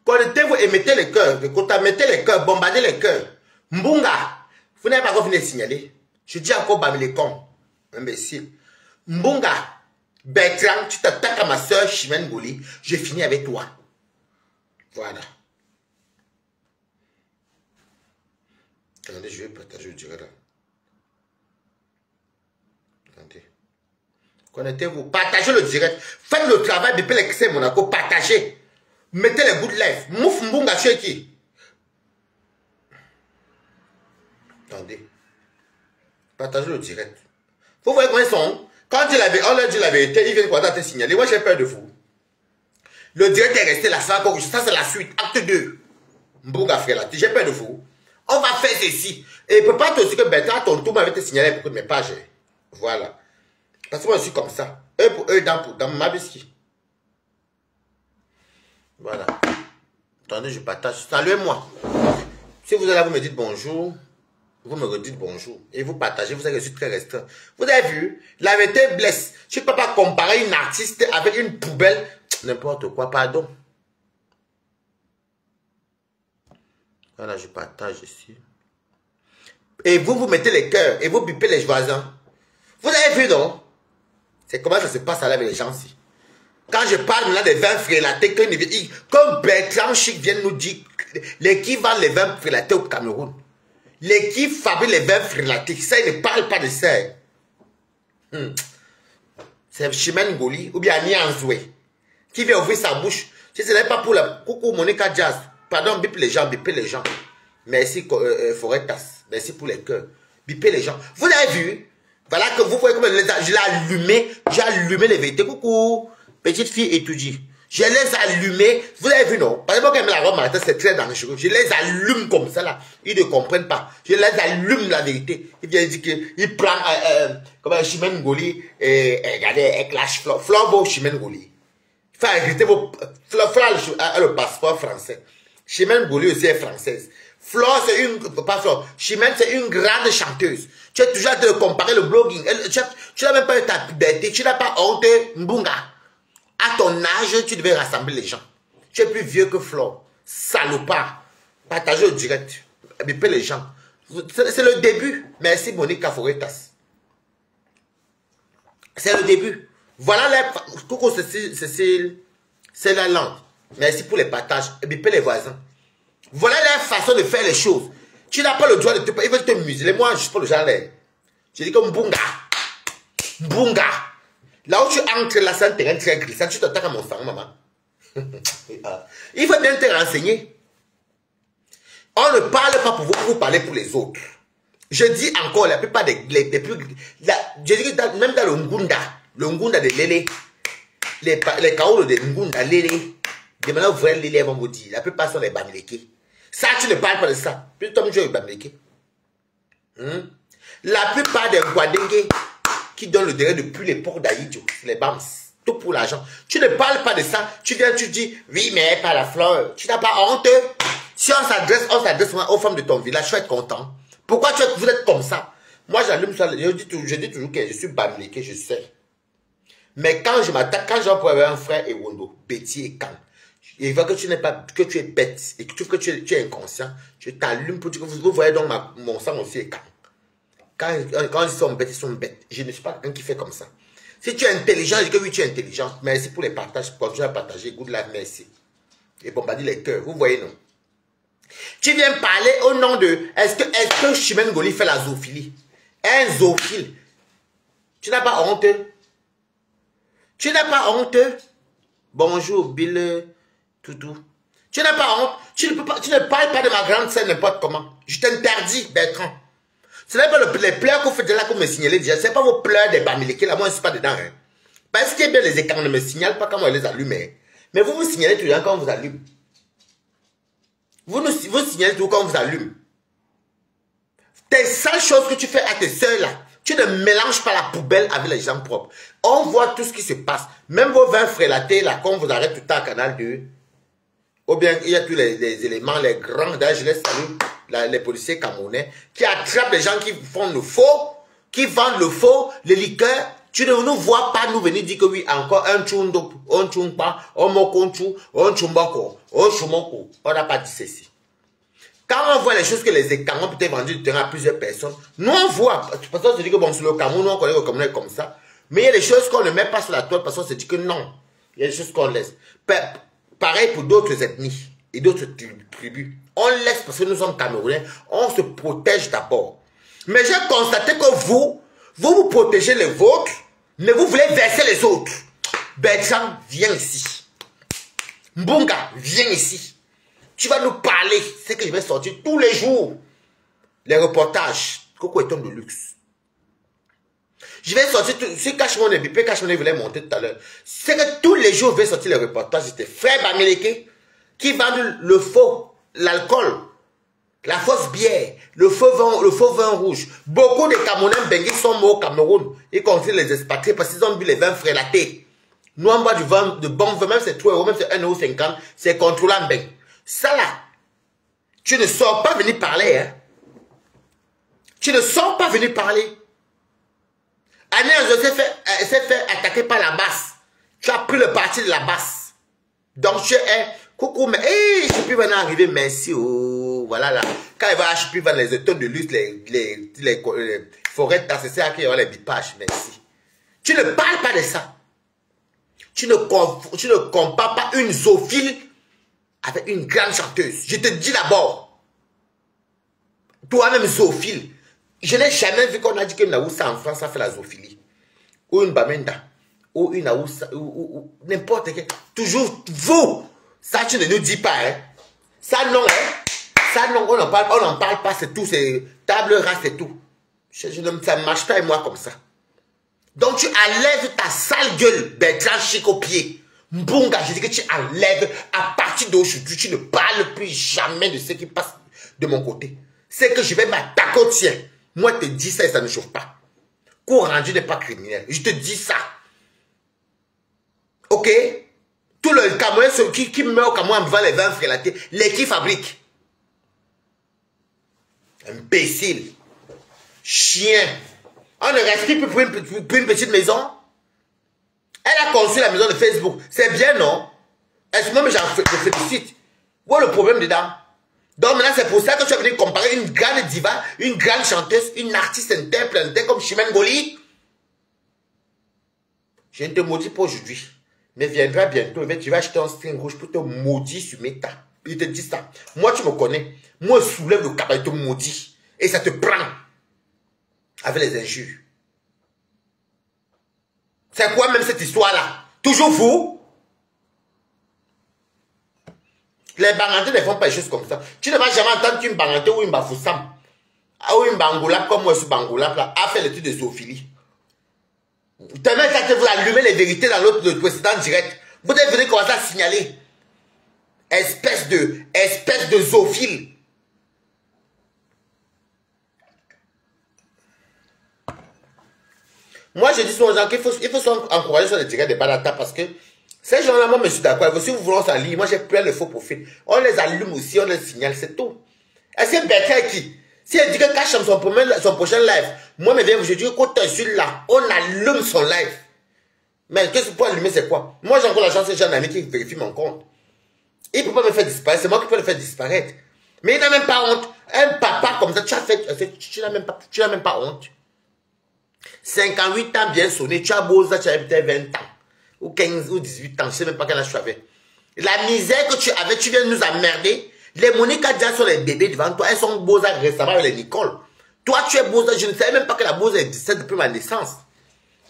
Connectez-vous et mettez les cœurs. De côté, mettez les cœurs, bombardez les cœurs. Mbunga, vous n'avez pas encore fini de signaler. Je dis encore Bamilecom, imbécile. Mbunga, Bertrand, tu t'attaques à ma soeur Chimène Ngoli, je finis avec toi. Voilà. Attendez, je vais partager le direct là. Attendez. Connectez-vous, partagez le direct. Faites le travail depuis l'excès Monaco, partagez. Mettez les bouts de lèvres. Mouf Mbunga, chez qui? Attendez. Partagez le direct. Vous voyez comment ils sont? Quand on leur dit la vérité, ils viennent pour te signaler. Moi, j'ai peur de vous. Le direct est resté là. Ça, c'est la suite. Acte 2. Mbunga frère, j'ai peur de vous. On va faire ceci. Et il ne peut pas te dire que Bertrand, ton tour m'avait été signalé pour mes pages. Voilà. Parce que moi, je suis comme ça. Eux pour eux, dans ma biscuit. Voilà. Attendez, je partage. Saluez-moi. Si vous êtes là, vous me dites bonjour. Vous me redites bonjour. Et vous partagez. Vous savez que je suis très restreint. Vous avez vu? La vérité blesse. Je ne peux pas comparer une artiste avec une poubelle. N'importe quoi. Pardon. Voilà, je partage ici. Et vous, vous mettez les cœurs. Et vous bipez les voisins. Vous avez vu, non? C'est comment ça se passe là avec les gens ici. Quand je parle maintenant des vins frélatés, comme Bertrand Chic vient nous dire, les qui vendent les vins frélatés au Cameroun, les qui fabriquent les vins frélatés, ça, ils ne parlent pas de ça. C'est Chimène Ngoli ou bien Nianzoué qui vient ouvrir sa bouche. Si ce n'est pas pour la coucou Monica Jazz, pardon, bipez les gens, bipez les gens. Merci Foretas, merci pour les cœurs. Bipez les gens. Vous avez vu? Voilà que vous voyez comme je l'ai allumé, j'ai allumé les vérités. Coucou, petite fille étudie. Je les allumé. Vous avez vu, non? Par exemple, quand la robe matin, c'est très dangereux. Je les allume comme ça, là. Ils ne comprennent pas. Je les allume la vérité. Il vient dire qu'il prend, comme Chimène Ngoli, regardez, avec clash Flambeau Chimène Ngoli. Il faut arrêter vos, le passeport français. Chimène Ngoli aussi est française. Flore, c'est une, pas Flore, Chimène, c'est une grande chanteuse. Tu es toujours en train de comparer le blogging. Tu n'as même pas eu ta puberté, tu n'as pas honte, Mbunga. À ton âge, tu devais rassembler les gens. Tu es plus vieux que Flore. Salopard. Partagez au direct. Bipez les gens. C'est le début. Merci Monica Foretas. C'est le début. Voilà les... Coucou Cécile. C'est la langue. Merci pour les partages. Bipez les voisins. Voilà la façon de faire les choses. Tu n'as pas le droit de te... Ils veulent te museler. Moi, je ne suis pas le genre. Je dis comme Mbunga. Mbunga. Là où tu entres, là, c'est un terrain très glissant. Tu t'attaques à mon sang, maman. Il faut bien te renseigner. On ne parle pas pour vous, vous parlez pour les autres. Je dis encore, la plupart des plus... je dis que même dans le Ngunda de Lélé, les Kaolo de Ngunda Lélé, de maintenant vous voyez Lélé, vont vous dire, la plupart sont les Bamileke. Ça, tu ne parles pas de ça. Puis toi, tu es Bamileke. La plupart des Guadengue qui donnent le derrière depuis l'époque d'Aïdjo, les Bams, tout pour l'argent. Tu ne parles pas de ça. Tu viens, tu dis, oui, mais pas la fleur. Tu n'as pas honte. Si on s'adresse aux femmes de ton village, tu vas être content. Pourquoi vous êtes comme ça? Moi, j'allume ça. Je dis toujours que je suis Bamileke, je sais. Mais quand je m'attaque, quand j'en avoir un frère Ewondo, Betty et Kan, il veut que tu n'es pas, que tu es bête et que tu es inconscient, je t'allume pour dire que vous voyez donc mon sang aussi est Kan. Quand ils sont bêtes, je ne suis pas quelqu'un qui fait comme ça. Si tu es intelligent, je dis que oui, tu es intelligent. Merci pour les partages, continue à partager, good life, merci. Et bombarder les cœurs, vous voyez, non? Tu viens parler au nom de, est-ce que Chimène Ngoli fait la zoophilie? Un zoophile. Tu n'as pas honte? Tu n'as pas honte? Bonjour, Bill Toutou. Tu n'as pas honte? Tu ne parles pas de ma grande sœur n'importe comment. Je t'interdis, Bertrand. Ce n'est pas les pleurs que vous faites là que vous me signalez déjà. Ce n'est pas vos pleurs des Bamileke. Là, moi, je ne suis pas dedans. Hein. Parce que bien les écrans ne me signalent pas quand on les allume. Hein. Mais vous vous signalez toujours quand on vous allume. Vous signalez toujours quand on vous allume. Tes sales choses que tu fais à tes soeurs là, tu ne mélanges pas la poubelle avec les gens propres. On voit tout ce qui se passe. Même vos vins frélatés là, quand on vous arrête tout le temps à Canal 2. Ou bien il y a tous les éléments, les grands, d'ailleurs je les salue, les policiers camerounais, qui attrapent les gens qui font le faux, qui vendent le faux, les liqueurs. Tu ne nous vois pas nous venir dire que oui, encore un tchoundo, un tchoumpa, un mokonchou, un tchoumbako, un choumoko. On n'a pas dit ceci. Quand on voit les choses que les Cameroun peut être vendu du terrain à plusieurs personnes, nous on voit, parce qu'on se dit que bon, sur le Cameroun, nous on connaît le Cameroun comme ça, mais il y a des choses qu'on ne met pas sur la toile parce qu'on se dit que non, il y a des choses qu'on laisse. Pareil pour d'autres ethnies et d'autres tribus. On laisse parce que nous sommes Camerounais, on se protège d'abord. Mais j'ai constaté que vous protégez les vôtres, mais vous voulez verser les autres. Bertrand, viens ici. Mbunga, viens ici. Tu vas nous parler, c'est que je vais sortir tous les jours. Les reportages. Coco est homme de luxe. Je vais sortir, si Cachemon et Bipé, Cachemon voulait monter tout à l'heure. C'est que tous les jours, je vais sortir les reportages. C'était frère Bamileke qui vendent le faux, l'alcool, la fausse bière, le faux vin rouge. Beaucoup de Camerounais benguis sont morts au Cameroun. Y compris les expatriés parce qu'ils ont bu les vins frélatés. Nous, on boit du vin de bon vin, même c'est 3 €, même c'est 1,50 €, c'est contrôlant ben. Ça là, tu ne sors pas venir parler, hein. Tu ne sors pas venir parler. Agnès s'est fait attaquer par la basse. Tu as pris le parti de la basse. Donc tu es, coucou, mais je suis plus maintenant arrivé, merci, oh, voilà là. Quand il va, je suis plus vers les étoiles de lutte, les forêts, c'est ça qui ont les bipages, merci. Tu ne parles pas de ça. Tu ne compares pas une zoophile avec une grande chanteuse. Je te dis d'abord, toi-même zoophile, je n'ai jamais vu qu'on a dit qu'une Aoussa en France a fait la zoophilie. Ou une Bamenda. Ou une Aoussa. Ou n'importe quel. Toujours vous. Ça, tu ne nous dis pas. Hein. Ça, non. Hein. Ça, non. On n'en parle pas. C'est tout. C'est table rase, c'est tout. Ça ne marche pas avec moi comme ça. Donc, tu enlèves ta sale gueule, Bertrand Chic au pied. Mbunga, je dis que tu enlèves. À partir d'aujourd'hui, tu ne parles plus jamais de ce qui passe de mon côté. C'est que je vais m'attaquer au tien. Moi, je te dis ça et ça ne chauffe pas. Cours rendu n'est pas criminel. Je te dis ça. Ok? Tout le Cameroun qui meurt au Cameroun en buvant les vins frélatés, les qui fabriquent. Imbécile. Chien. On ne respire plus pour une petite maison. Elle a construit la maison de Facebook. C'est bien, non? Est-ce que moi, je félicite? Où est le problème dedans? Donc maintenant, c'est pour ça que tu as venu comparer une grande diva, une grande chanteuse, une artiste interprète comme Chimène Goli. Je ne te maudis pas aujourd'hui. Mais viendra bientôt, tu vas acheter un string rouge pour te maudire sur Meta. Il te dit ça. Moi, tu me connais. Moi, je soulève le cabas et te maudis. Et ça te prend. Avec les injures. C'est quoi même cette histoire-là? Toujours vous? Les Bangantais ne font pas des choses comme ça. Tu ne vas jamais entendre qu'une Bangantais ou une Bafoussam, ou une Bangoulap comme moi, ce Bangoulap là, a fait l'étude de zoophilie. Tellement que vous allumez les vérités dans l'autre précédent direct. Vous devez venir commencer à signaler. Espèce de zoophile. Moi, je dis aux gens qu'il faut encourager sur les directs de Banata parce que ces gens-là, moi, je suis d'accord. Si vous voulez s'allier, moi, j'ai plein de faux profils. On les allume aussi, on les signale, c'est tout. Est-ce que Bertrand qui, si elle dit que cache son prochain live, moi, je dis que quand tu es là, on allume son live. Mais qu'est-ce que pour allumer, c'est quoi? Moi, j'ai encore la chance que j'ai un ami qui vérifie mon compte. Il ne peut pas me faire disparaître, c'est moi qui peux le faire disparaître. Mais il n'a même pas honte. Un papa comme ça, tu n'as même pas honte. 58 ans bien sonné, tu as beau ça, tu as peut-être 20 ans. Ou 15 ou 18 ans, je ne sais même pas quel âge tu avais. La misère que tu avais, tu viens de nous emmerder. Les Monica Dia sont les bébés devant toi, elles sont beaux récemment avec les Nicole. Toi, tu es beau, je ne savais même pas que la Boza existait depuis ma naissance.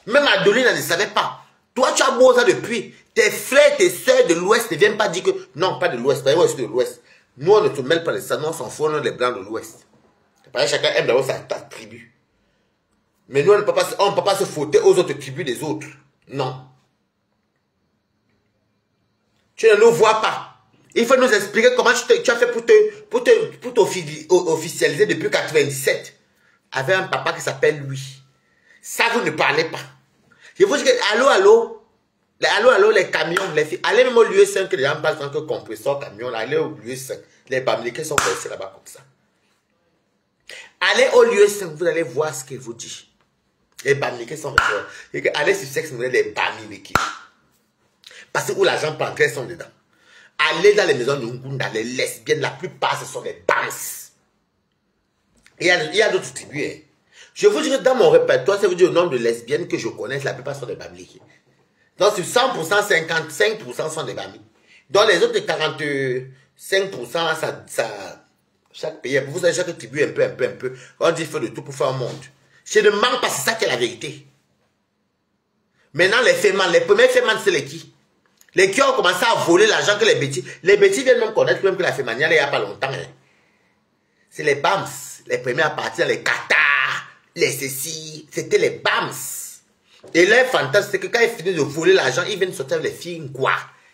Même Adeline, elle ne savait pas. Toi, tu as Boza depuis. Tes frères, tes soeurs de l'Ouest ne viennent pas dire que... Non, pas de l'Ouest, pas de l'Ouest. Nous, on ne te mêle pas de ça. Nous, on s'en fout, on est les Blancs de l'Ouest. Chacun aime d'abord sa tribu. Mais nous, on ne peut pas se fauter aux autres tribus des autres. Non. Tu ne nous vois pas. Il faut nous expliquer comment tu as fait pour t'officialiser depuis 97. Avec un papa qui s'appelle Louis. Ça, vous ne parlez pas. Je vous dis que, allô, les camions, les filles. Allez même au lieu 5, les gens passent en tant que compresseur camion. Allez au lieu 5. Les Bamileke sont coincés là-bas comme ça. Allez au lieu 5, vous allez voir ce qu'il vous dit. Les Bamileke sont meilleurs. Et que allez sur sexe monnaie, les Bamileke. Parce que où l'argent planté sont dedans. Allez dans les maisons de Ngunda, les lesbiennes, la plupart ce sont les Bams. Il y a d'autres tribus. Hein. Je vous dis que dans mon répertoire, ça vous dit le nombre de lesbiennes que je connais, la plupart sont des Bamileke. Donc sur 100%, 55% sont des Bami. Donc les autres 45%, ça, chaque pays, vous savez, chaque tribu un peu. On dit qu'il faut de tout pour faire un monde. Je ne mens pas, c'est ça qui est la vérité. Maintenant, les fémans, les premiers fémans, c'est les qui? Les qui ont commencé à voler l'argent que les bêtis. Les bêtis viennent même connaître même que la fémaniale, il n'y a pas longtemps. Hein. C'est les BAMS, les premiers à partir, les Qatar, les ceci, c'était les BAMS. Et leur fantasme, c'est que quand ils finissent de voler l'argent, ils viennent sortir les filles quoi?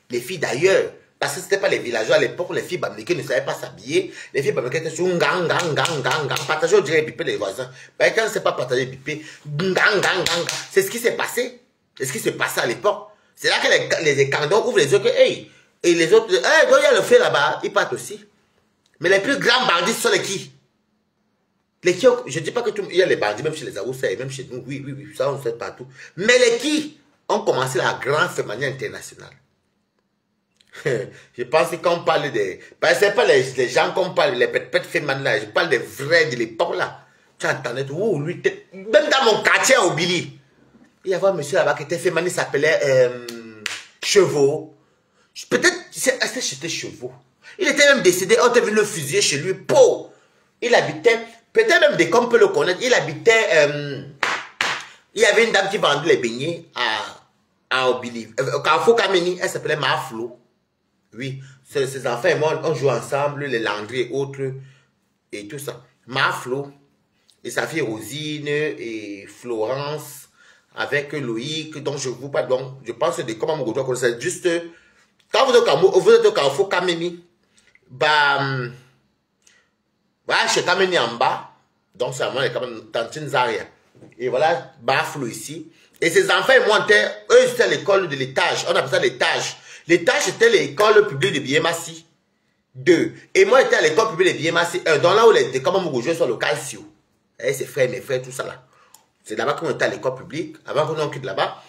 Les filles d'ailleurs. Parce que ce n'était pas les villageois à l'époque, les filles bamileke ne savaient pas s'habiller. Les filles bamileke étaient sur gang. Partager au direct piper les voisins. Ben, quand c'est pas partager piper, gang. C'est ce qui s'est passé. C'est ce qui s'est passé à l'époque. C'est là que les candons ouvrent les yeux que, hey, et les autres, hey, il y a le feu là-bas, ils partent aussi. Mais les plus grands bandits sont les qui? Les qui, je ne dis pas que tout, il y a les bandits, même chez les Aoussa et même chez nous, oui, ça on sait partout. Mais les qui ont commencé la grande féminin internationale. Je pense que quand on parle des... Parce que ce n'est pas les gens qu'on parle, les pètes féminines là, je parle des vrais de l'époque là. Tu entendais tout, lui, même dans mon quartier à Obili, il y avait un monsieur là-bas qui était féminin, il s'appelait Chevaux. Peut-être, est-ce que c'était Chevaux? Il était même décédé, on était venu le fusiller chez lui, po. Il habitait, peut-être même des comme peut le connaître, il habitait, il y avait une dame qui vendait les beignets à Obili, au Carrefour Kameni, elle s'appelait Maflo. Oui, ses enfants et moi, on joue ensemble, les Landry et autres, et tout ça. Maflo, et sa fille Rosine, et Florence, avec Loïc, donc je vous parle, donc, je pense que comment mon gouvernement connaît, c'est juste, quand vous êtes au Carrefour Kameni, bah, chez Kameni en bas, donc c'est vraiment les Tantine Zaria, et voilà, Maflo ici, et ses enfants et moi, eux, c'était à l'école de l'étage, on appelle ça l'étage. L'étage, c'était l'école publique de Biemassi 2. Et moi, j'étais à l'école publique de Biemassi 1. Donc là où les comment mon joueurs sont le calcio. Et ses frères, mes frères, tout ça là. C'est là-bas qu'on était à l'école publique, avant qu'on quitte là-bas.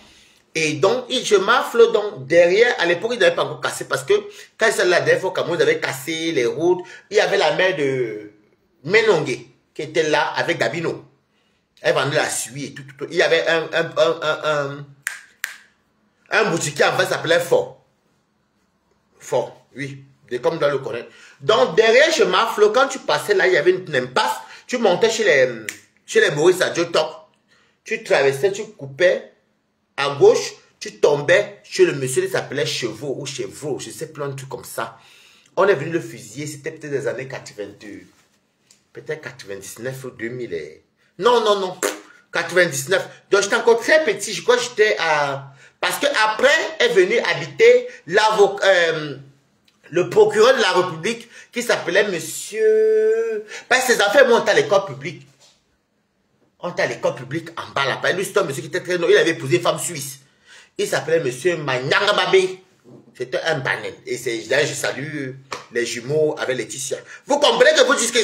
Et donc, je m'affle donc derrière. À l'époque, ils n'avaient pas encore cassé parce que quand ils sont là, dernière fois, ils avaient cassé les routes. Il y avait la mère de Menongue qui était là avec Gabino. Elle vendait la suie et tout. Il y avait un boutiquier en face qui s'appelait Fort, oui, comme dans le connaître. Donc, derrière chez Maflo, quand tu passais là, il y avait une impasse. Tu montais chez les Maurice à Djotok. Tu traversais, tu coupais à gauche, tu tombais chez le monsieur qui s'appelait Chevaux ou Chevaux, je sais plein de trucs comme ça. On est venu le fusiller, c'était peut-être des années 82, peut-être 99 ou 2000. Non, 99. Donc, j'étais encore très petit, je crois que j'étais à... Parce qu'après est venu habiter le procureur de la République qui s'appelait monsieur... Parce que ses enfants montent à l'école publique. On était à l'école publique en bas là-bas. Lui, c'était un monsieur qui était très... Il avait épousé une femme suisse. Il s'appelait monsieur Manyanga Babé. C'était un banane. Et là, je salue les jumeaux avec Laetitia. Vous comprenez que vous dites que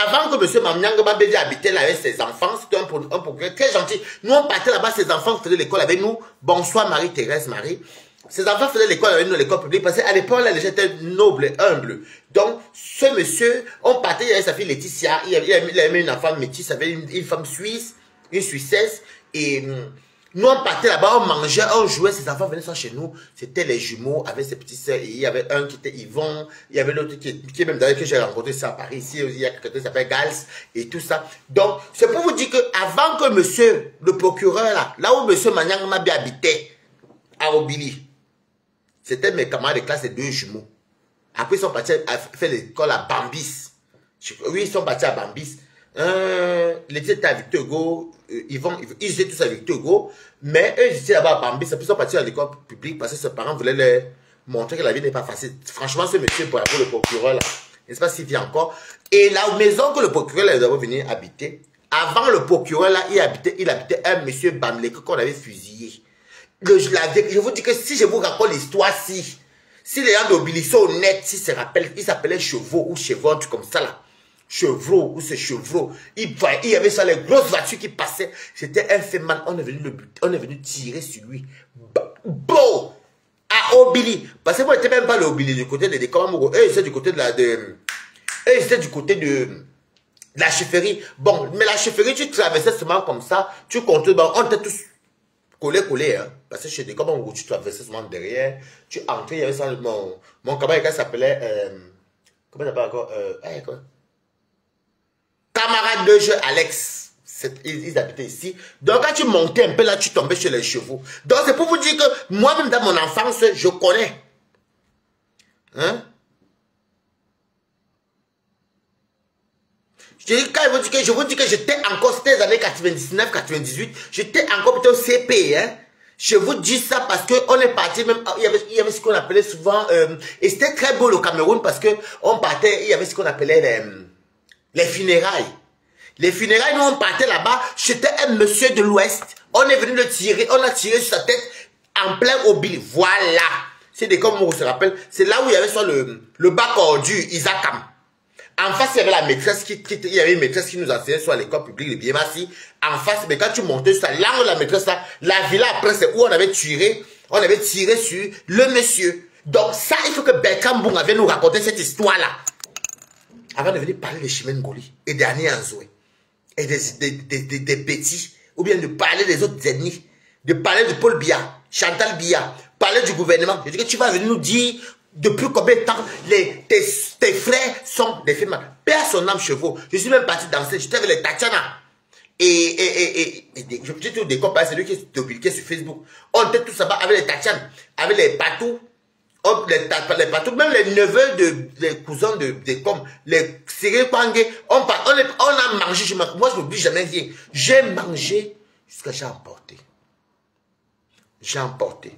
avant que monsieur Manyanga Babé habitait là avec ses enfants, c'était un procureur très gentil. Nous, on partait là-bas, ses enfants faisaient l'école avec nous. Bonsoir Marie-Thérèse Marie. Ses enfants faisaient l'école avec nous, l'école publique, parce qu'à l'époque, là, les gens étaient nobles et humbles. Donc, ce monsieur, on partait, il y avait sa fille Laetitia, il avait une enfant métisse, il avait une femme suisse, une Suissesse, et nous, on partait là-bas, on mangeait, on jouait, ses enfants venaient chez nous, c'était les jumeaux avec ses petites sœurs, et il y avait un qui était Yvon, il y avait l'autre qui est même d'ailleurs que j'ai rencontré ça à Paris, ici, il y a quelqu'un qui s'appelle Gals, et tout ça. Donc, c'est pour vous dire que avant que monsieur, le procureur là où monsieur Manyang Mabi habitait, à Obili, c'était mes camarades de classe, les deux jumeaux. Après, ils sont partis à faire l'école à Bambis. Oui, ils sont partis à Bambis. Les étaient à Victor Hugo, ils étaient tous à Victor Hugo, mais eux, ils étaient là-bas à Bambis. Après, ils sont partis à l'école publique parce que ses parents voulaient leur montrer que la vie n'est pas facile. Franchement, ce monsieur, pour le procureur, là, je ne sais pas s'il vit encore. Et la maison que le procureur là, est venu habiter, avant le procureur, là, il habitait un monsieur Bamleke qu'on avait fusillé. Je vous dis que si je vous raconte l'histoire, si les gens d'Obili sont honnêtes, s'ils se rappellent, ils s'appelaient Chevaux ou Chevaux, un truc comme ça là. Chevreau, ou c'est Chevreau. Il y avait ça, les grosses voitures qui passaient. C'était un fait mal. On est venu tirer sur lui. Bon! À Obili. Parce que moi, j'étais même pas le Obili du côté des Kamamoro. Eux, ils étaient du côté de la chefferie. Bon, mais la chefferie, tu traversais seulement comme ça. Tu comptais, bon, on était tous collés, hein. Parce que chez des Kamamoro, tu traversais seulement derrière. Tu entrais, il y avait ça, mon camarade s'appelait, comment il s'appelle encore, quoi? Camarade de jeu Alex, ils habitaient ici. Donc quand tu montais un peu là, tu tombais chez les chevaux. Donc c'est pour vous dire que moi-même dans mon enfance, je connais. Hein? Je vous dis que j'étais encore, c'était les années 99, 98, j'étais encore plutôt CP. Hein? Je vous dis ça parce qu'on est parti, même, il y avait ce qu'on appelait souvent, et c'était très beau le Cameroun parce que on partait, il y avait ce qu'on appelait les funérailles. Les funérailles, nous on partait là-bas, j'étais un monsieur de l'Ouest. On est venu le tirer, on a tiré sur sa tête en plein Obili. Voilà. C'est des comme on se rappelle, c'est là où il y avait soit le bac ordu, Isakam. En face, il y avait la maîtresse il y avait une maîtresse qui nous enseignait sur l'école publique de Biémassi. En face, mais quand tu montais sur l'angle de la maîtresse là, la villa après, c'est où on avait tiré sur le monsieur. Donc ça, il faut que Bertrand Boung avait nous raconter cette histoire-là. Avant de venir parler de Chimène Ngoli et d'Annie Anzoué et des petits, ou bien de parler des autres ennemis, de parler de Paul Biya, Chantal Biya, parler du gouvernement. Je dis que tu vas venir nous dire depuis combien de temps tes frères sont des femmes. Père son âme chevaux. Je suis même parti danser, j'étais avec les Tatiana. Je dis tout des copains, c'est lui qui est publié sur Facebook. On était tous là-bas avec les Tatiana, avec les Patou. Les patous, même les neveux les cousins comme les Cyril Pangé, on a mangé, moi je n'oublie jamais rien. J'ai mangé jusqu'à j'ai emporté. J'ai emporté.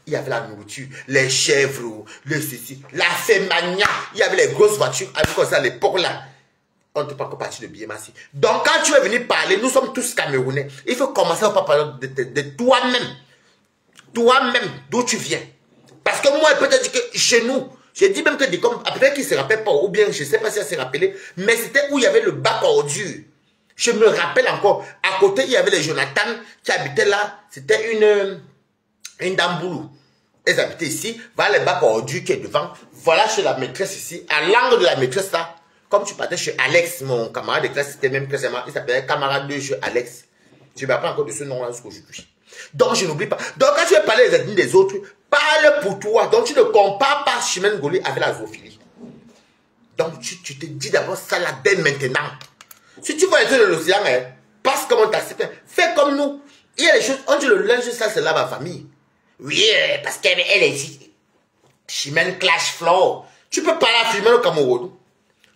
Il y avait la nourriture, les chèvres, le ceci, la fémania, il y avait les grosses voitures, avec comme ça à l'époque là. On n'était pas encore parti de Biémassi. Donc quand tu es venu parler, nous sommes tous Camerounais. Il faut commencer à parler de toi-même. Toi-même, d'où tu viens. Parce que moi, peut-être que chez nous, j'ai dit même que des comme, peut-être qu'il ne se rappelle pas, ou bien je ne sais pas si elle s'est rappelé, mais c'était où il y avait le bac ordure. Je me rappelle encore, à côté, il y avait les Jonathan qui habitaient là, c'était une Damboulou. Elles habitaient ici, voilà le bac ordure qui est devant, voilà chez la maîtresse ici, à l'angle de la maîtresse là, comme tu partais chez Alex, mon camarade de classe, c'était même précisément, il s'appelait camarade de jeu Alex. Je me rappelle encore de ce nom-là jusqu'aujourd'hui. Donc je n'oublie pas. Donc quand tu veux parler des ethnies des autres, parle pour toi. Donc tu ne compares pas Chimène Ngoli avec la zoophilie. Donc tu te dis d'abord ça là dès maintenant. Si tu vois les trucs de l'océan, passe comme on t'accepte. Fais comme nous. Il y a des choses, on dit le linge, ça c'est là ma famille. Oui, parce qu'elle est ici. Chimène Clash Floor. Tu peux parler à Chimène au Cameroun.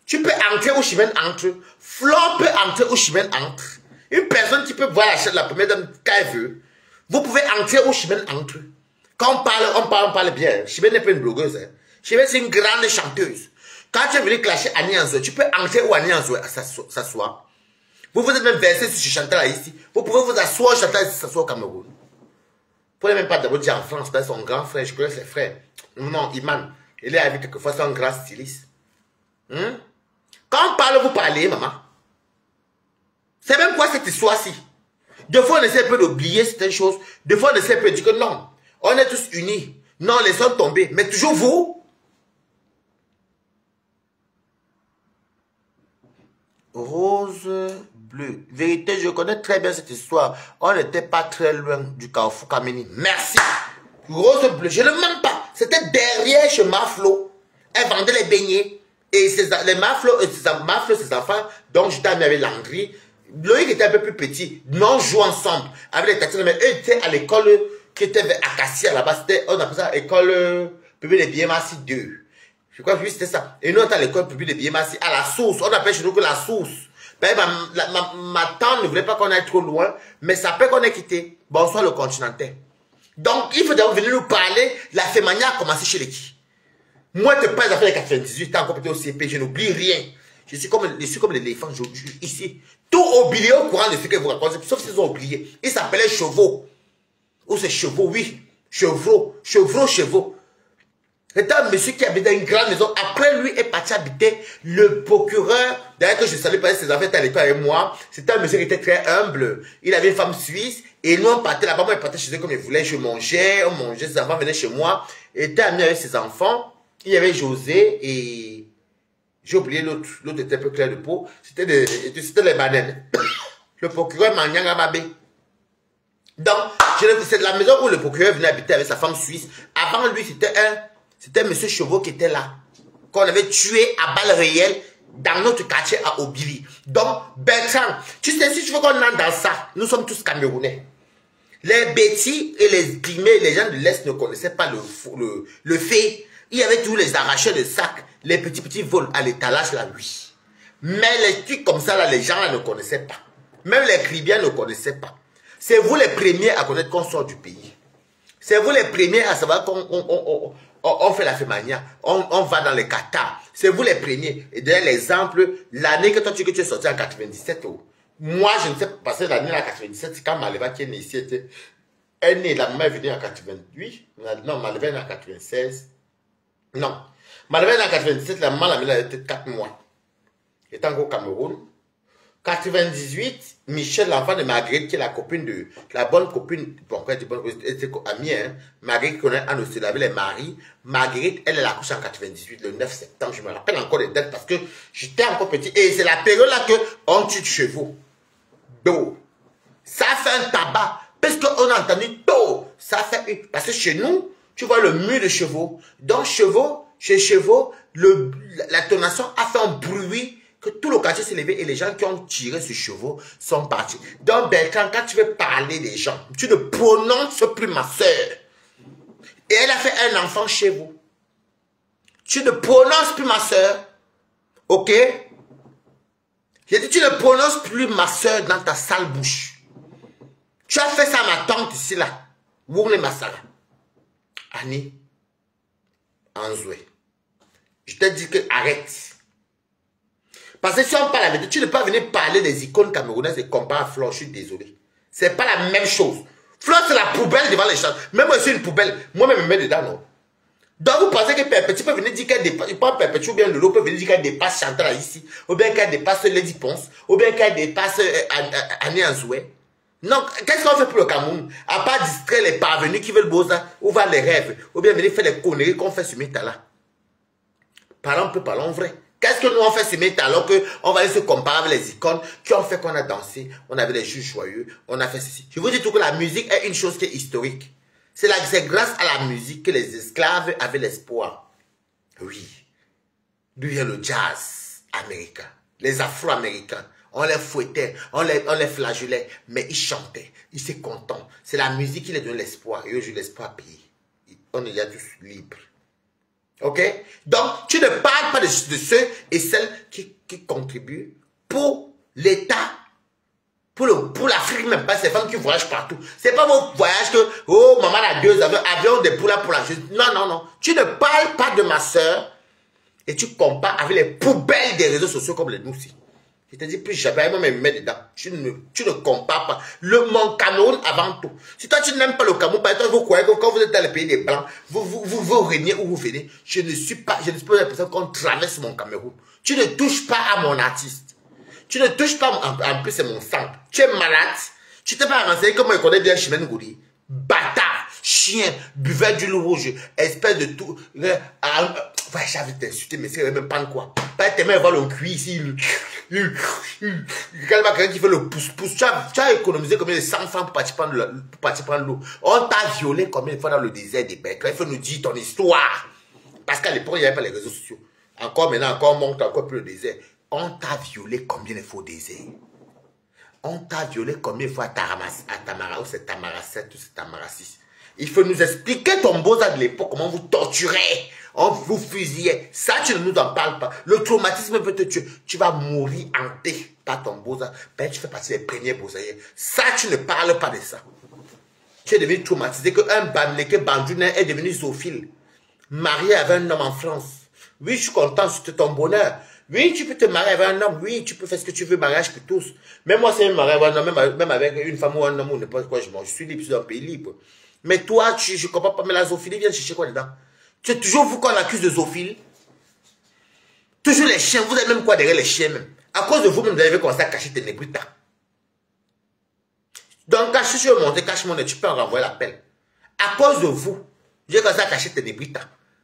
Tu peux entrer où Chimène entre. Floor peut entrer où Chimène entre. Une personne qui peut voir la première dame quand elle veut. Vous pouvez entrer où Chimène entre. Quand on parle bien. Chimène n'est pas une blogueuse. Hein. Chimène, c'est une grande chanteuse. Quand tu es venu clasher Annie Anzoué, tu peux entrer où Annie Anzoué s'asseoir. Vous êtes même versé sur Chantal ici. Vous pouvez vous asseoir Chantal ici, s'asseoir au Cameroun. Vous ne pouvez même pas d'abord dire en France, parce que son grand frère, je connais ses frères. Non, Iman. Il est avec quelquefois son grand styliste. Quand on parle, vous parlez, maman. C'est même quoi cette histoire-ci? Deux fois, on essaie un peu d'oublier certaines choses. Deux fois, on essaie un peu de dire que non, on est tous unis. Non, laissons tomber. Mais toujours vous. Rose bleue. Vérité, je connais très bien cette histoire. On n'était pas très loin du Carrefour Kamini. Merci. Rose bleue, je ne mens pas. C'était derrière chez Maflo. Elle vendait les beignets. Et les Maflo, ses enfants, donc j'étais ami avec Landry. Loïc était un peu plus petit. Nous on jouait ensemble avec les tatines. Mais eux étaient à l'école qui était vers Acacia là-bas. On appelait ça l'école publique de Biémassi 2. Je crois que c'était ça. Et nous on était à l'école publique de Biémassi à la source. On appelle chez nous que la source. Ma tante ne voulait pas qu'on aille trop loin. Mais ça peut qu'on ait quitté. Bonsoir le continental. Donc il faut d'abord venir nous parler. La fémania a commencé chez les qui. Moi je te parle des affaires de 98. T'es encore peut-être au CP. Je n'oublie rien. Je suis comme l'éléphant ici. Tout oublié au courant de ce que vous racontez, sauf s'ils ont oublié. Il s'appelait Chevaux. Ou c'est Chevaux, oui. Chevaux. C'était un monsieur qui habitait dans une grande maison. Après, lui est parti habiter le procureur. D'ailleurs, que je salue parce que ses enfants étaient à l'école avec moi. C'était un monsieur qui était très humble. Il avait une femme suisse. Et nous, on partait là-bas. Moi, il partait chez eux comme il voulait. Je mangeais, on mangeait. Ses enfants venaient chez moi. Il était ami avec ses enfants. Il y avait José et... J'ai oublié l'autre. L'autre était un peu clair de peau. C'était les bananes. Le procureur Manyanga Babé. Donc, c'est la maison où le procureur venait habiter avec sa femme suisse. Avant lui, c'était monsieur Chevaux qui était là. Qu'on avait tué à balles réelles dans notre quartier à Obili. Donc, Bertrand, tu sais, si tu veux qu'on entre dans ça, nous sommes tous Camerounais. Les bêtis et les guillemets, les gens de l'Est ne connaissaient pas le fait. Il y avait tous les arracheurs de sacs, les petits vols à l'étalage là, oui. Mais les trucs comme ça là, les gens là ne connaissaient pas. Même les Cribiens ne connaissaient pas. C'est vous les premiers à connaître qu'on sort du pays. C'est vous les premiers à savoir qu'on fait la fémania. On va dans les Qatar. C'est vous les premiers. Et d'ailleurs, l'exemple, l'année que tu es sorti en 97, moi, je ne sais pas, parce que l'année en 97, c'est quand Maleva qui est née ici, elle est née, la maman est venue en 88. Non, Maleva est née en 96. Non. Maleva est née en 97, la maman, elle était 4 mois. Elle était encore au Cameroun. 98, Michel, l'enfant de Marguerite, qui est la copine de, la bonne copine, bon, quand elle dit bonne copine, elle était amie, hein. Marguerite connaît Anne aussi, elle les maris. Marguerite, elle est accouchée en 98, le 9 septembre, je me rappelle encore les dates parce que j'étais encore petit. Et c'est la période là que on tue de chevaux. Do. Ça fait un tabac. Parce qu'on a entendu do. Ça fait, parce que chez nous, tu vois le mur de chevaux. Donc, chez chevaux, la tonation a fait un bruit que tout le quartier s'est levé et les gens qui ont tiré ce chevaux sont partis. Donc, Bertrand, quand tu veux parler des gens, tu ne prononces plus ma soeur. Et elle a fait un enfant chez vous. Tu ne prononces plus ma soeur. Ok? J'ai dit, tu ne prononces plus ma soeur dans ta sale bouche. Tu as fait ça à ma tante ici, là. Wourne Massara. Annie. Anzoué. Je t'ai dit que arrête. Parce que si on parle avec toi, tu ne peux pas venir parler des icônes camerounaises et comparer à Flore, je suis désolé. C'est pas la même chose. Flore, c'est la poubelle devant les champs. Même moi, je suis une poubelle. Moi-même, je me mets dedans, non. Donc, vous pensez que Perpétue peut venir dire qu'elle dépasse, pas Perpétue ou bien Lolo peut venir dire qu'elle dépasse Chantal ici, ou bien qu'elle dépasse Lady Ponce, ou bien qu'elle dépasse Annie Anzoué. Non, qu'est-ce qu'on fait pour le Cameroun? À part distraire les parvenus qui veulent Boza, ou voir les rêves, ou bien venir faire les conneries qu'on fait sur Métala. Parlons peu, parlons vrai. Qu'est-ce que nous on fait sur Métala alors qu'on va aller se comparer avec les icônes qui ont fait qu'on a dansé, on avait les juges joyeux, on a fait ceci. Je vous dis tout que la musique est une chose qui est historique. C'est grâce à la musique que les esclaves avaient l'espoir. Oui. D'où vient le jazz américain. Les afro-américains. On les fouettait, on les flagellait, mais ils chantaient, ils étaient contents. C'est la musique qui les donne l'espoir. Et aujourd'hui, l'espoir payé. On est là tous libres. Ok? Donc, tu ne parles pas de ceux et celles qui contribuent pour l'État. Pour l'Afrique même, pas ces femmes qui voyagent partout. C'est pas vos voyages que, oh, maman a 2 avions des poules pour la justice. Non, non, non. Tu ne parles pas de ma soeur et tu compares avec les poubelles des réseaux sociaux comme les nous aussi. Je te dis plus jamais, moi, me mets dedans. Tu ne compares pas. Mon Cameroun avant tout. Si toi, tu n'aimes pas le Cameroun, par exemple, vous croyez que quand vous êtes dans le pays des Blancs, vous régnez où vous venez. Je ne suis pas l'impression qu'on traverse mon Cameroun. Tu ne touches pas à mon artiste. Tu ne touches pas, en plus c'est mon sang. Tu es malade. Tu t'es pas renseigné comment il connaît bien Chimène Goudi. Bâtard, chien, buveur d'huile rouge, espèce de tout. Ouais, j'avais t'insulté, mais c'est même pas de quoi. Pas tellement voir le cuir ici. Quelqu'un qui fait le pouce-pouce. Tu as économisé combien de 100 francs pour partir prendre l'eau. On t'a violé combien de fois dans le désert des bêtes. Il faut nous dire ton histoire. Parce qu'à l'époque, il n'y avait pas les réseaux sociaux. Encore maintenant, encore monte encore plus le désert. On t'a violé combien de fois au désert? On t'a violé combien de fois à Tamara, ou c'est Tamara 7 ou c'est Tamara 6? Il faut nous expliquer ton beau-art de l'époque, comment vous torturez, on vous fusillait. Ça, tu ne nous en parles pas. Le traumatisme peut te tuer. Tu vas mourir hanté par ton beau-art. Ben, tu fais partie des premiers beaux-arts. Ça, tu ne parles pas de ça. Tu es devenu traumatisé qu'un Bamleke Bandounet est devenu zoophile. Marié avec un homme en France. Oui, je suis content, c'était ton bonheur. Oui, tu peux te marier avec un homme. Oui, tu peux faire ce que tu veux, mariage pour tous. Même moi, c'est un mariage avec un homme, même avec une femme ou un homme ou n'importe quoi, je suis libre, je suis dans un pays libre. Mais toi, je ne comprends pas, mais la zoophilie vient chercher quoi dedans? C'est toujours vous qu'on accuse de zoophile. Toujours les chiens. Vous avez même quoi derrière les chiens même. À cause de vous-même, vous avez commencé à cacher Ténébrita. Donc, cache, si tu veux monter, cache mon nez, tu peux en renvoyer l'appel. À cause de vous, j'ai commencé à cacher Ténébrita.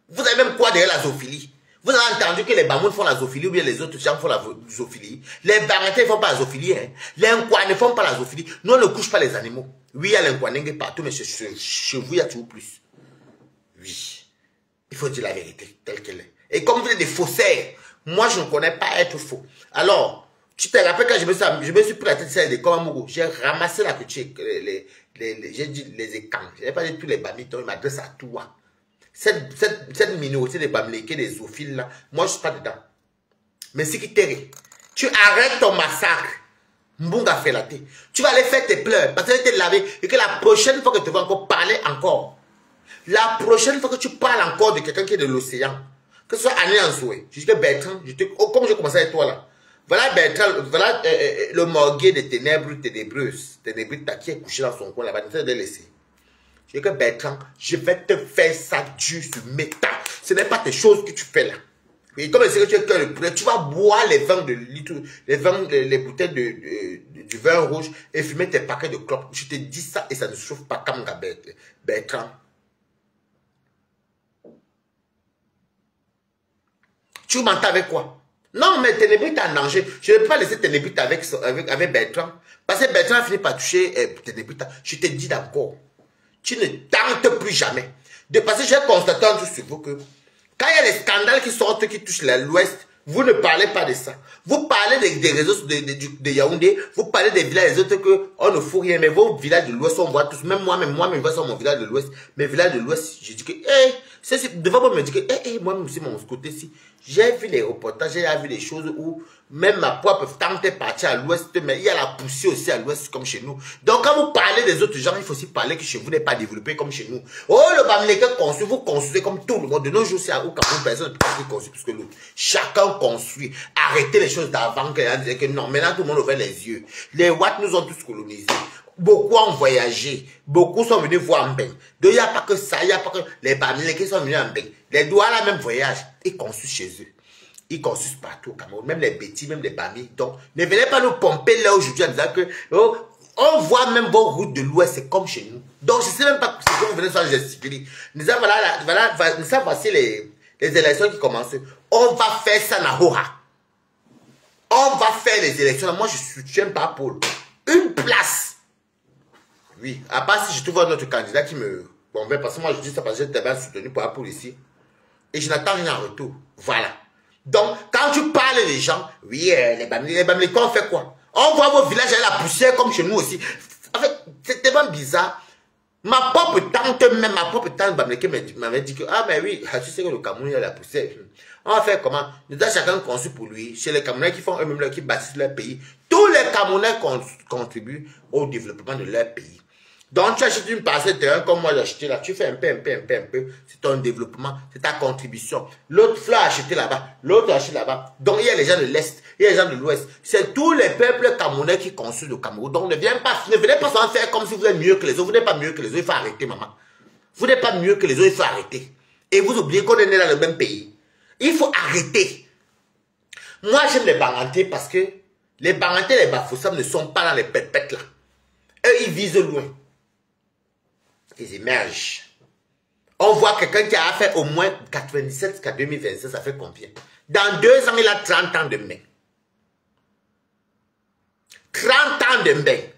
Vous avez même quoi derrière la zoophilie? Vous avez entendu que les Bamoun font la zoophilie ou bien les autres gens font la zoophilie. Les Barantais ne font pas la zoophilie. Hein. Les Nkwa ne font pas la zoophilie. Nous, on ne couche pas les animaux. Oui, il y a les Nkwanengue partout, mais chez vous, il y a toujours plus. Oui. Il faut dire la vérité telle qu'elle est. Et comme vous êtes des faussaires, moi, je ne connais pas être faux. Alors, tu te rappelles quand je me suis pris la tête de Komamougou, j'ai ramassé la couture, j'ai dit les écans. Je n'ai pas dit tous les bamitons, il m'adresse à toi. Cette minorité de Bamléké, des zoophiles là, moi je ne suis pas dedans. Mais si qui t'es, tu arrêtes ton massacre. Mbunga fait la tête. Tu vas aller faire tes pleurs parce que tu es lavé et que la prochaine fois que tu vas encore parler encore, la prochaine fois que tu parles encore de quelqu'un qui est de l'océan, que ce soit Annie Ansoué, je dis que Bertrand, comme je commençais avec toi là, voilà Bertrand, voilà le morguet des ténébreuses, qui est couché dans son coin là-bas, ne te laisser. Je dis que Bertrand, je vais te faire ça dur sur métal. Ce n'est pas tes choses que tu fais là. Et comme c'est que tu es cœur de poulet, tu vas boire les vins de litre, les bouteilles du vin rouge et fumer tes paquets de clopes. Je te dis ça et ça ne souffre pas comme Bertrand. Tu m'entends avec quoi? Non, mais Ténébrita est en danger. Je ne peux pas laisser Ténébrita avec Bertrand. Parce que Bertrand a fini par toucher Ténébrita. Je te dis d'abord. Tu ne tentes plus jamais. Parce que j'ai constaté en tout sur vous que quand il y a des scandales qui sortent, qui touchent l'Ouest, vous ne parlez pas de ça. Vous parlez des réseaux de Yaoundé, vous parlez des villages des autres qu'on ne fout rien, mais vos villages de l'Ouest, on voit tous. Même moi-même, je vois sur mon village de l'Ouest. Mes villages de l'Ouest, je dis que, devant moi, me dire que, moi-même aussi, mon côté-ci, j'ai vu les reportages, j'ai vu des choses où même ma propre tante est partie à l'Ouest, mais il y a la poussière aussi à l'Ouest comme chez nous. Donc, quand vous parlez des autres gens, il faut aussi parler que chez vous n'est pas développé comme chez nous. Oh, le Bamléké construit, vous construisez comme tout le monde. De nos jours, c'est au Cameroun, personne ne peut construire plus que l'autre. Chacun construit. Arrêtez les choses d'avant, que non, maintenant tout le monde ouvre les yeux. Les Watts nous ont tous colonisés. Beaucoup ont voyagé. Beaucoup sont venus voir Mbeng. Donc, il n'y a pas que ça. Il n'y a pas que les Bamléké sont venus en Mbeng. Les Douala même voyage. Ils construisent chez eux. Ils construisent partout au Cameroun. Même les Bétis, même les Bami. Donc, ne venez pas nous pomper là aujourd'hui en disant que oh, on voit même vos routes de l'Ouest. C'est comme chez nous. Donc, je ne sais même pas si vous venez sans gesticuler. Nous savons, voici les élections qui commencent. On va faire ça à Hora. On va faire les élections. Moi, je soutiens pas Paul. Une place. Oui, à part si je trouve un autre candidat qui me convainc, parce que moi je dis ça parce que j'étais bien soutenu pour Apple ici. Et je n'attends rien en retour. Voilà. Donc, quand tu parles des gens, oui, les Bamléké, on fait quoi? On voit vos villages avec la poussière comme chez nous aussi. En fait, c'est tellement bizarre. Ma propre tante Bamléké m'avait dit que, ah mais oui, tu sais que le Cameroun, il y a la poussière. On va faire comment? Nous avons chacun conçu pour lui. Chez les Camerounais qui font eux-mêmes, qui bâtissent leur pays. Tous les Camerounais contribuent au développement de leur pays. Donc, tu achètes une parcelle de terrain comme moi j'ai acheté là, tu fais un peu, c'est ton développement, c'est ta contribution. L'autre fleur a acheté là-bas, l'autre a acheté là-bas. Donc, il y a les gens de l'Est, il y a les gens de l'Ouest. C'est tous les peuples camerounais qui construisent le Cameroun. Donc, ne venez pas s'en faire comme si vous êtes mieux que les autres. Vous n'êtes pas mieux que les autres, il faut arrêter, maman. Vous n'êtes pas mieux que les autres, il faut arrêter. Et vous oubliez qu'on est né dans le même pays. Il faut arrêter. Moi, j'aime les Barantais parce que les Barantais et les Bafoussam ne sont pas dans les pépettes là. Eux, ils visent loin. Ils émergent. On voit quelqu'un qui a fait au moins 97 jusqu'à 2026, ça fait combien? Dans 2 ans, il a 30 ans de mai. 30 ans de mai.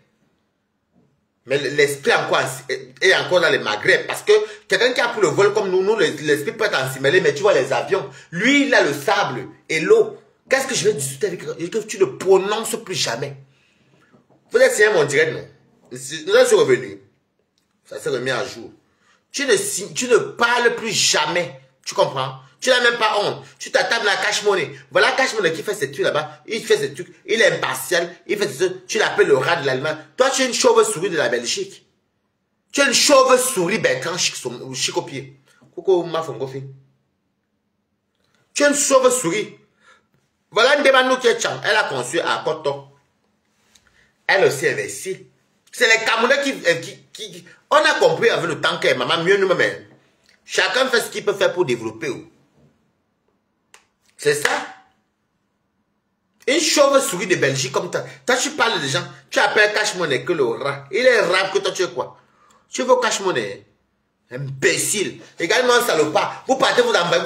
Mais l'esprit est encore dans le Maghreb. Parce que quelqu'un qui a pris le vol comme nous, l'esprit peut être ensimêlé, mais tu vois les avions. Lui, il a le sable et l'eau. Qu'est-ce que je vais discuter avec lui? Que tu ne prononces plus jamais. Vous êtes signé mon direct, non? Nous sommes revenus. Ça s'est remis à jour. Tu ne parles plus jamais. Tu comprends? Tu n'as même pas honte. Tu t'attaques à Cash Money. Voilà Cash Money qui fait ses trucs là-bas. Il fait ses trucs. Il est impartial. Il fait ses trucs. Tu l'appelles le rat de l'Allemagne. Toi, tu es une chauve-souris de la Belgique. Tu es une chauve-souris Bertrand chic au pied. Coucou, ma fongofi. Tu es une chauve-souris. Voilà une demande qui est chang. Elle a conçu à Koto. Elle aussi investit. C'est les Camerounais qui... On a compris avec le temps que maman, mieux nous-mêmes. Chacun fait ce qu'il peut faire pour développer. C'est ça. Une chauve-souris de Belgique comme toi. Toi, tu parles de gens. Tu appelles cache-monnaie que le rat. Il est rat que toi, tu es quoi? Tu veux cache-monnaie? Imbécile. Également un salopard. Vous partez, vous avez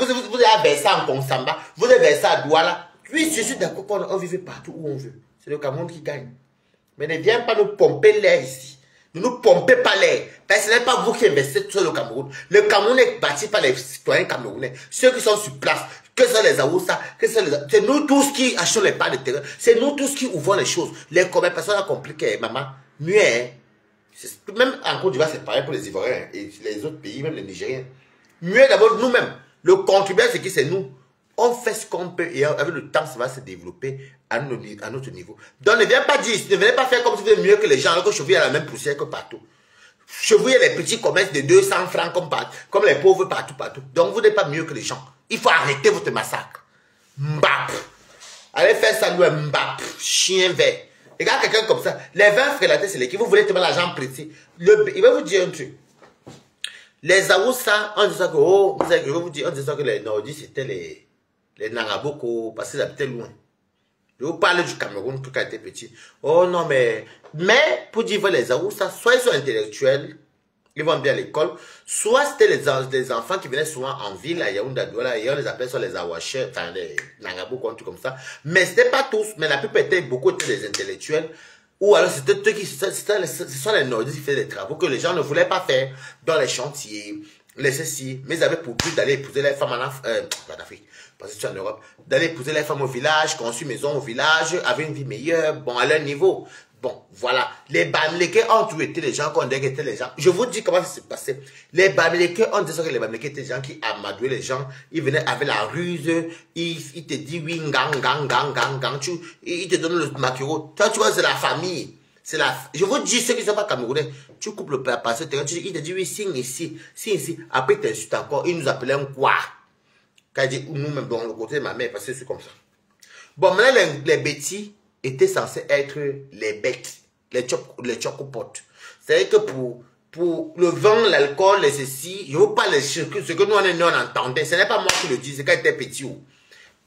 versé en Consamba. Vous avez versé à Douala. Oui, je suis d'accord qu'on vive partout où on veut. C'est le Cameroun qui gagne. Mais ne viens pas nous pomper l'air ici. Ne nous pompez pas l'air. Parce que ce n'est pas vous qui investissez sur le Cameroun. Le Cameroun est bâti par les citoyens camerounais. Ceux qui sont sur place. Que ce soit les Aoussa, que ce soit les... C'est nous tous qui achetons les parts de terrain. C'est nous tous qui ouvrons les choses. Les commerces, personne n'a compris que maman, mieux, hein. Même en Côte d'Ivoire, c'est pareil pour les Ivoiriens et les autres pays, même les Nigériens. Mieux d'abord nous-mêmes. Le contribuable, c'est qui? C'est nous. On fait ce qu'on peut et avec le temps, ça va se développer à notre niveau. Donc, ne viens pas dire, ne venez pas faire comme si vous êtes mieux que les gens, alors que chevouiller à la même poussière que partout. Chevouiller les petits commerces de 200 francs comme les pauvres partout. Donc, vous n'êtes pas mieux que les gens. Il faut arrêter votre massacre. Mbap. Allez faire ça, nous, mbap. Chien vert. Regarde quelqu'un comme ça. Les 20 frélatés, c'est l'équipe. Vous voulez te mettre l'argent prêté. Il va vous dire un truc. Les Aoussa, on dit ça que, oh, je vais vous dire, on dit ça que les Nordistes, c'était les Nangaboko, parce qu'ils habitaient loin. Je vous parle du Cameroun quand j'étais petit. Oh non, mais pour dire les Aoussa, soit ils sont intellectuels, ils vont bien à l'école, soit c'était les enfants qui venaient souvent en ville, à Yaoundé, et on les appelait soit les Awachais, enfin les Nangaboko, un truc comme ça. Mais c'était pas tous, mais la plupart étaient beaucoup des intellectuels. Ou alors c'était eux qui, ce sont les Nordistes qui faisaient des travaux que les gens ne voulaient pas faire dans les chantiers, les ceci, mais ils avaient pour but d'aller épouser les femmes en Afrique, parce que c'est en Europe, d'aller épouser les femmes au village, construire maison au village, avoir une vie meilleure, bon, à leur niveau. Bon, voilà. Les Bamileke ont tout été les gens qu'on disait que étaient les gens. Je vous dis comment ça s'est passé. Les Bamileke ont dit que les Bamileke étaient les gens qui amadouaient les gens. Ils venaient avec la ruse. Ils te disent oui, gang. Ils te donnent le maquereau. Toi, tu vois, c'est la famille. Je vous dis, ceux qui ne sont pas camerounais, tu coupes le père par ce terrain, il te dit oui, signe ici. Après, il t'insulte encore. Il nous appelait un quoi. Quand il dit nous-mêmes, dans le côté de ma mère, parce que c'est comme ça. Bon, maintenant, les bêtis étaient censés être les bêtes, les chocopotes. C'est-à-dire que pour le vin, l'alcool, les ceci, je vous parle de ce que nous on entendait. Ce n'est pas moi qui le dis, c'est quand j'étais petit.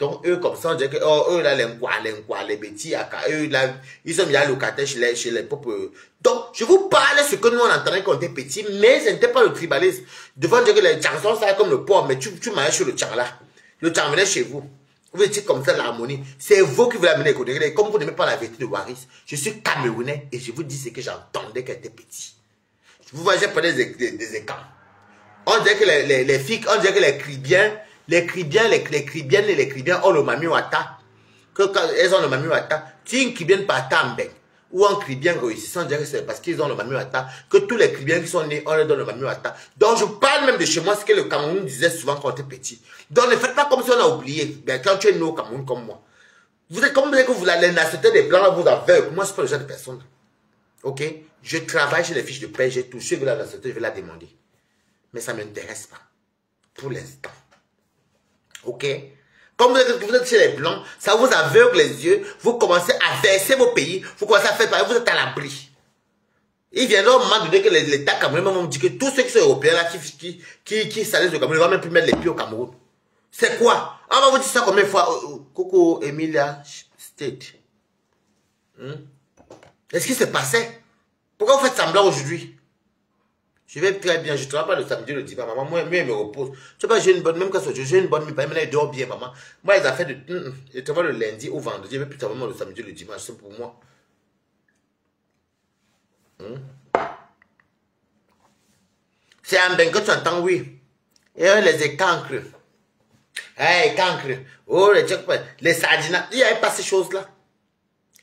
Donc eux comme ça, on dirait que eux là, les bêtis, eux là, ils sont bien locataires chez les peuples. Donc je vous parle de ce que nous on entendait quand on était petit, mais ce n'était pas le tribalisme. Devant dire que les chansons, ça comme le porc, mais tu mangeais sur le tchang là. Le tchang venait chez vous. Vous étiez comme ça l'harmonie. C'est vous qui voulez amener les côtés. Comme vous n'aimez pas la vérité de Waris, je suis camerounais et je vous dis ce que j'entendais quand j'étais petit. Vous voyez, j'ai pris des écrans. On dirait que les filles, on dirait que les cribiens et les cribiens ont le mamiwata. Que quand elles ont le mamiwata, tu es une cribienne par Tambek ou un cribien réussissant, on dirait que c'est parce qu'ils ont le mamiwata que tous les cribiens qui sont nés, on leur donne le mamiwata. Donc je parle même de chez moi, ce que le Cameroun disait souvent quand on était petit. Donc ne faites pas comme si on a oublié. Ben, quand tu es né au Cameroun comme moi, vous êtes comme que vous la nationalité des blancs, vous avez. Moi, c'est pas le genre de personne. Ok? Je travaille chez les fiches de paie, j'ai touché la nationalité, je vais la demander. Mais ça ne m'intéresse pas. Pour l'instant. Ok? Comme vous êtes chez les blancs, ça vous aveugle les yeux, vous commencez à verser vos pays, vous commencez à faire pareil, vous êtes à l'abri. Il viendra au moment donné que l'État camerounais vont me dire que tous ceux qui sont européens là, qui salissent le Cameroun, ils vont même plus mettre les pieds au Cameroun. C'est quoi? On va vous dire ça combien de fois? Coucou Emilia State. Est-ce qu'il s'est passé? Pourquoi vous faites semblant aujourd'hui? Je vais très bien, je ne travaille pas le samedi, le dimanche, maman. Moi, je me repose. Tu sais pas, j'ai une bonne, même quand j'ai une bonne nuit, maintenant, il dort bien, maman. Moi, les affaires de. Je travaille le lundi ou vendredi, je vais plus travailler le samedi, le dimanche, c'est pour moi. C'est un ben que tu entends, oui. Et les écancres. Hey, cancres. Oh, les sardines. Il n'y avait pas ces choses-là.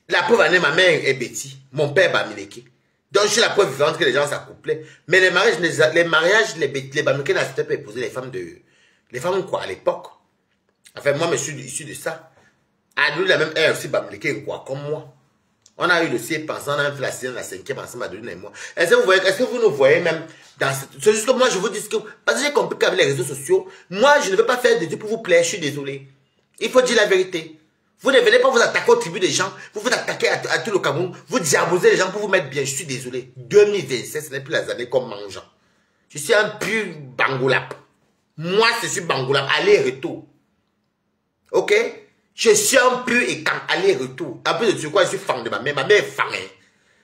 La preuve en est, ma mère est Betty. Mon père, Bamileke. Donc, je suis la preuve vivante que les gens s'accouplaient. Mais les mariages, les Bamileke n'acceptaient pas épouser les femmes quoi, à l'époque. Enfin, moi, je suis issu de ça. À lui, la même ère aussi, Bamileke, quoi, comme moi. On a eu le C pensant, on a même fait la 6e, la 5e ensemble, Adeline et moi. Est-ce que vous nous voyez même dans cette... C'est juste que moi, je vous dis que... Parce que j'ai compris qu'avec les réseaux sociaux, moi, je ne veux pas faire de Dieu pour vous plaire, je suis désolé. Il faut dire la vérité. Vous ne venez pas vous attaquer aux tribus des gens, vous vous attaquez à tout le Cameroun, vous diabolisez les gens pour vous mettre bien, je suis désolé. 2027, ce n'est plus les années comme mangeant. Je suis un pur bangolap. Moi, je suis Bangoula, aller-retour. Ok? Je suis un peu et quand aller-retour. En plus de ce quoi, je suis fan de ma mère. Ma mère est fan. Hein.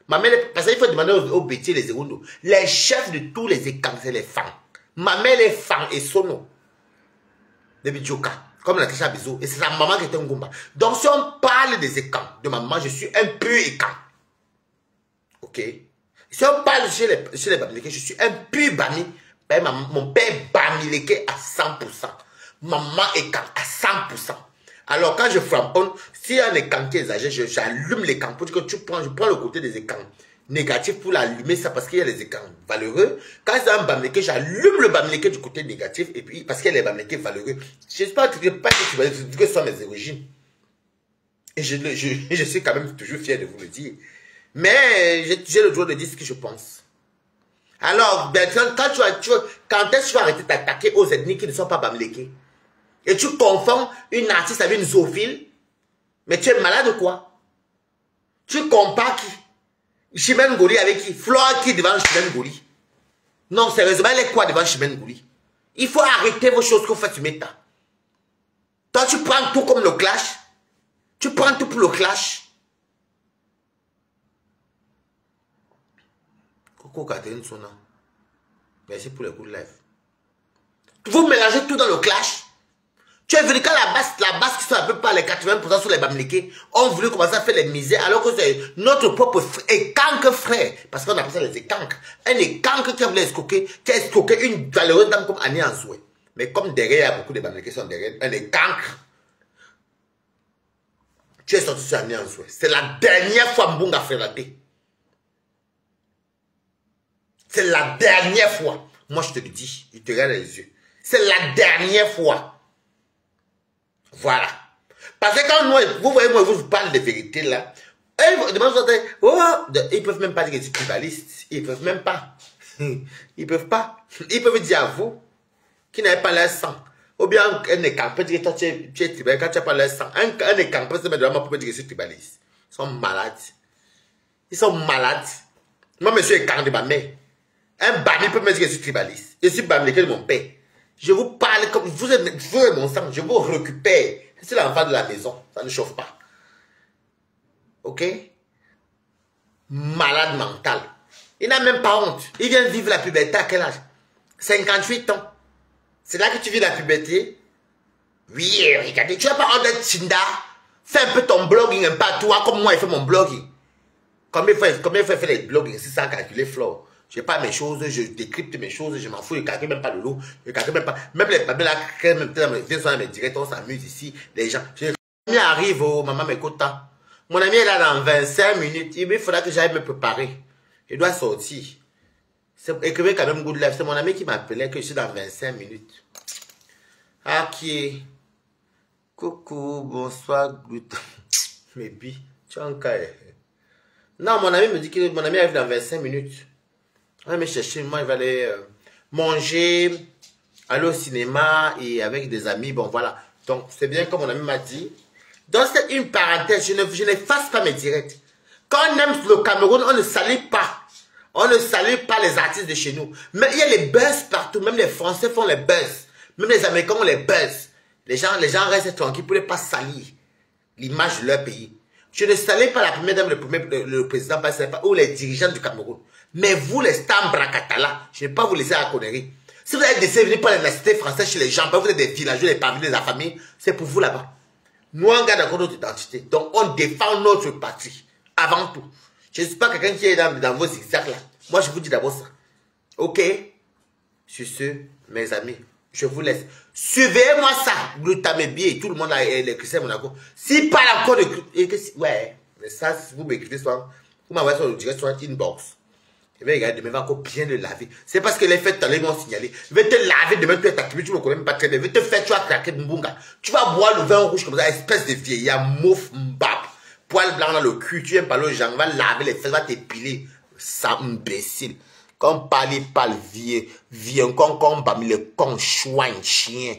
Ma mère, parce qu'il faut demander aux bêtises, les Zérondo. Les chefs de tous les écans, c'est les fans. Ma mère est fan et sono. De Bidjoka. Comme la Tisha Bizou. Et c'est sa maman qui était un Goumba. Donc, si on parle des écans de ma maman, je suis un peu écan. Ok? Si on parle chez les Bamileke, je suis un peu Bami. Ben, mon père Bamileke à 100%. Maman écan à 100%. Alors, quand je flamponne, s'il y a un écan qui est exagéré, j'allume l'écan pour dire que je prends le côté des écans négatifs pour l'allumer, ça parce qu'il y a les écans valeureux. Quand c'est un Bamileke, j'allume le Bamileke du côté négatif, et puis parce qu'il y a les Bamileke valeureux. Je ne sais pas que tu vas dire que ce sont mes origines. Et je suis quand même toujours fier de vous le dire. Mais j'ai le droit de dire ce que je pense. Alors, Bertrand, quand est-ce que tu vas arrêter d'attaquer aux ethnies qui ne sont pas Bamileke? Et tu confonds une artiste avec une zoophile? Mais tu es malade ou quoi? Tu compares qui? Chimène Goli avec qui? Flore qui devant Chimène Goli? Non, sérieusement, elle est quoi devant Chimène Goli? Il faut arrêter vos choses que vous faites sur Meta. Toi, tu prends tout comme le clash. Tu prends tout pour le clash. Coco Catherine Sona. Merci pour le coup de live. Vous mélangez tout dans le clash. Tu es venu quand la base qui sont à peu près les 80% sur les Bamileke ont voulu commencer à faire les misères alors que c'est notre propre écanque frère. Parce qu'on appelle ça les écanques. Un écanque qui a voulu escroquer, qui a escroqué une valeureuse dame comme Annie Ansoué. Mais comme derrière, il y a beaucoup de Bamileke qui sont derrière, un écanque. Tu es sorti sur Annie Ansoué. C'est la dernière fois Mbunga fait rater. C'est la dernière fois. Moi, je te le dis. Je te regarde les yeux. C'est la dernière fois. Voilà. Parce que quand moi, vous voyez, moi, je vous parle de vérité là. Ils peuvent même pas dire que c'est tribaliste. Ils peuvent même pas. Ils peuvent pas. Ils peuvent dire à vous qui n'avez pas leur sang. Ou bien un écart peut dire que toi tu es tribaliste quand tu n'as pas leur sang. Un écart peut se mettre devant moi pour dire que c'est tribaliste. Ils sont malades. Ils sont malades. Moi, monsieur écart de ma mère. Un Bami peut me dire que je suis tribaliste. Je suis Bami de mon père. Je vous parle comme vous êtes mon sang. Je vous récupère. C'est l'enfant de la maison. Ça ne chauffe pas. Ok? Malade mental. Il n'a même pas honte. Il vient vivre la puberté à quel âge? 58 ans. C'est là que tu vis la puberté? Oui, regardez. Tu n'as pas honte d'être Tinda? Fais un peu ton blogging, un peu à toi, comme moi, il fait mon blogging. Combien il faut faire les blogging? C'est sans calculer, Flore. Je n'ai pas mes choses, je décrypte mes choses, je m'en fous, je ne calcule même pas le lot, je ne calcule même pas. Même les papiers là, même viennent sur mes directs, on s'amuse ici, les gens. Mon ami arrive, oh, maman m'écoute. Mon ami est là dans 25 minutes, il faudra que j'aille me préparer. Je dois sortir. Écrivez quand même good life, c'est mon ami qui m'appelait que je suis dans 25 minutes. Ah, qui est? Coucou, bonsoir, good. Mais puis, tu es en cas. Non, mon ami me dit que mon ami arrive dans 25 minutes. On va me chercher, moi, il va aller manger, aller au cinéma et avec des amis. Bon, voilà. Donc, c'est bien comme mon ami m'a dit. Donc, c'est une parenthèse. Je n'efface pas mes directs. Quand on aime le Cameroun, on ne salue pas. On ne salue pas les artistes de chez nous. Mais il y a les buzz partout. Même les Français font les buzz. Même les Américains ont les buzz. Les gens restent tranquilles pour ne pas salir l'image de leur pays. Je ne salue pas la première dame, le président, ou les dirigeants du Cameroun. Mais vous, les stars bracatala, je ne vais pas vous laisser à la connerie. Si vous êtes décidé par la nationalité française chez les gens, vous êtes des villageois, des parvenus, des familles, c'est pour vous là-bas. Nous, on garde encore notre identité. Donc, on défend notre patrie. Avant tout. Je ne suis pas quelqu'un qui est dans vos zigzags là. Moi, je vous dis d'abord ça. Ok? Sur ce, mes amis, je vous laisse. Suivez-moi ça. Glutamébier, tout le monde a les Christiens Monaco. Si pas encore de... Ouais, mais ça, si vous m'écrivez soit, vous m'envoyez sur le direct, soit inbox. Je vais regarder demain, il va encore bien le laver. C'est parce que les fêtes, t'as m'ont signalé. Je vais te laver demain, tu es activé, tu me connais même pas très bien. Je vais te faire, tu vas craquer de mbunga. Tu vas boire le vin rouge comme ça, espèce de vieillard, mouf, mbap. Poil blanc dans le cul, tu viens parler aux gens, va laver les fesses, va t'épiler. Ça, imbécile. Comme parler, vieux, con, parmi les cons, chouin, chien.